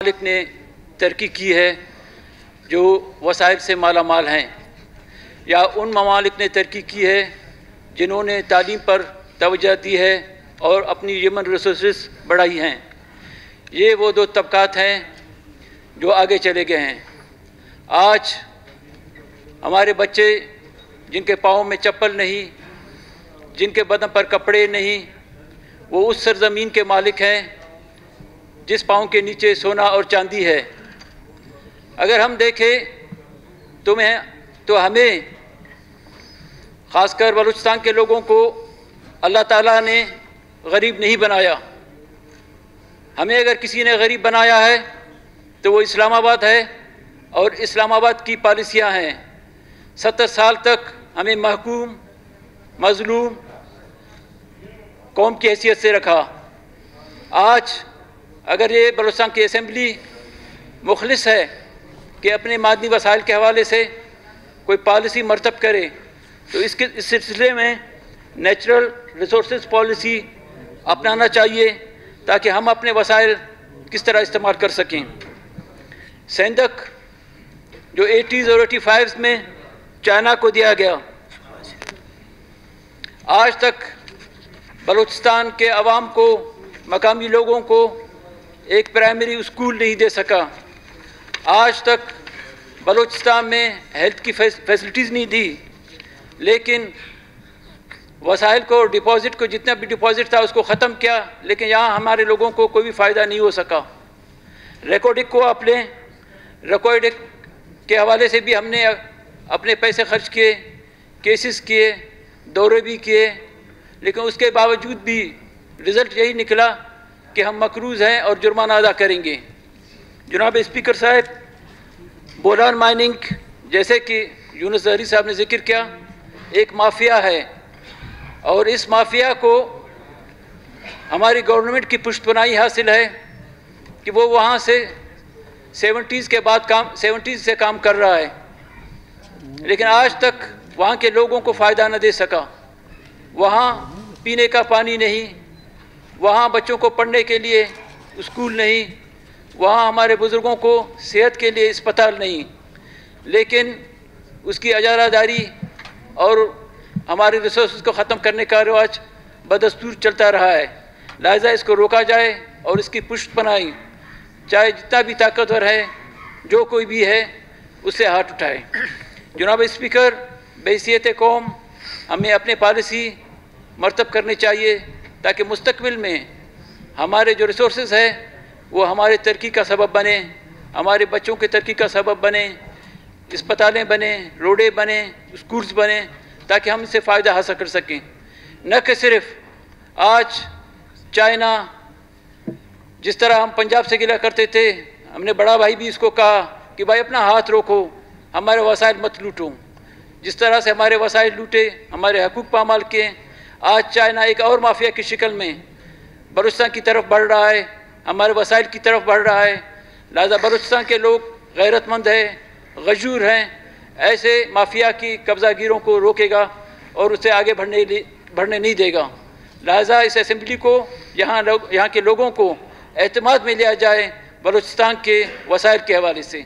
ممالک نے ترقی کی ہے جو وسائل سے مالا مال ہیں، یا ان ممالک نے ترقی کی ہے جنہوں نے تعلیم پر توجہ دی ہے اور اپنی ہیومن ریسورسز بڑھائی ہیں۔ یہ وہ دو طبقات ہیں جو آگے چلے گئے ہیں۔ آج ہمارے بچے جن کے پاؤں میں چپل نہیں، جن کے بدن پر کپڑے نہیں، وہ اس سرزمین کے مالک ہیں جس پاؤں کے نیچے سونا اور چاندی ہے۔ اگر ہم دیکھیں تو ہمیں خاص کر بلوچستان کے لوگوں کو اللہ تعالیٰ نے غریب نہیں بنایا۔ ہمیں اگر کسی نے غریب بنایا ہے تو وہ اسلام آباد ہے، اور اسلام آباد کی پالیسیاں ہیں۔ 70 سال تک ہمیں محکوم، مظلوم قوم کی حیثیت سے رکھا۔ آج اگر یہ بلوچستان کی اسمبلی مخلص ہے کہ اپنے معدنی وسائل کے حوالے سے کوئی پالیسی مرتب کرے، تو اس سلسلے میں نیچرل ریسورسز پالیسی اپنانا چاہیے تاکہ ہم اپنے وسائل کس طرح استعمال کر سکیں۔ سندھ جو 80s اور 85s میں چائنا کو دیا گیا، آج تک بلوچستان کے عوام کو، مقامی لوگوں کو ایک پرائمری اسکول نہیں دے سکا۔ آج تک بلوچستان میں ہیلتھ کی فیسلٹیز نہیں دی، لیکن وسائل کو، ڈپازٹ کو، جتنا بھی ڈپازٹ تھا اس کو ختم کیا، لیکن یہاں ہمارے لوگوں کو کوئی بھی فائدہ نہیں ہو سکا۔ ریکارڈنگ کو آپ لیں، ریکارڈنگ کے حوالے سے بھی ہم نے اپنے پیسے خرچ کیے، کیسز کیے، دورے بھی کیے، لیکن اس کے باوجود بھی رزلٹ یہی نکلا کہ ہم مقروض ہیں اور جرمانہ ادا کریں گے۔ جناب اسپیکر صاحب، بولان مائننگ جیسے کہ یونس زہری صاحب نے ذکر کیا، ایک مافیا ہے، اور اس مافیا کو ہماری گورنمنٹ کی پشت پناہی حاصل ہے کہ وہ وہاں سے 70s سے کام کر رہا ہے، لیکن آج تک وہاں کے لوگوں کو فائدہ نہ دے سکا۔ وہاں پینے کا پانی نہیں، وہاں بچوں کو پڑھنے کے لیے اسکول نہیں، وہاں ہمارے بزرگوں کو صحت کے لیے اسپتال نہیں، لیکن اس کی اجارہ داری اور ہماری ریسورسز کو ختم کرنے کا رواج بدستور چلتا رہا ہے۔ لہذا اس کو روکا جائے اور اس کی پشت پناہی، چاہے جتنا بھی طاقتور ہے، جو کوئی بھی ہے، اس سے ہاتھ اٹھائے۔ جناب اسپیکر، بحیثیت قوم ہمیں اپنے پالیسی مرتب کرنی چاہیے تاکہ مستقبل میں ہمارے جو ریسورسز ہیں وہ ہمارے ترقی کا سبب بنے، ہمارے بچوں کے ترقی کا سبب بنے، اسپتالیں بنیں، روڈیں بنیں، اسکولز بنیں، تاکہ ہم اس سے فائدہ حاصل کر سکیں۔ نہ کہ صرف آج چائنا، جس طرح ہم پنجاب سے گلہ کرتے تھے، ہم نے بڑا بھائی بھی اس کو کہا کہ بھائی اپنا ہاتھ روکو، ہمارے وسائل مت لوٹو۔ جس طرح سے ہمارے وسائل لوٹے، ہمارے حقوق پامال کیے، آج چائنا ایک اور مافیا کی شکل میں بلوچستان کی طرف بڑھ رہا ہے، ہمارے وسائل کی طرف بڑھ رہا ہے۔ لہذا بلوچستان کے لوگ غیرت مند ہیں، غیور ہیں، ایسے مافیا کی قبضہ گیروں کو روکے گا اور اسے آگے بڑھنے نہیں دے گا۔ لہذا اس اسمبلی کو، یہاں کے لوگوں کو اعتماد میں لیا جائے بلوچستان کے وسائل کے حوالے سے۔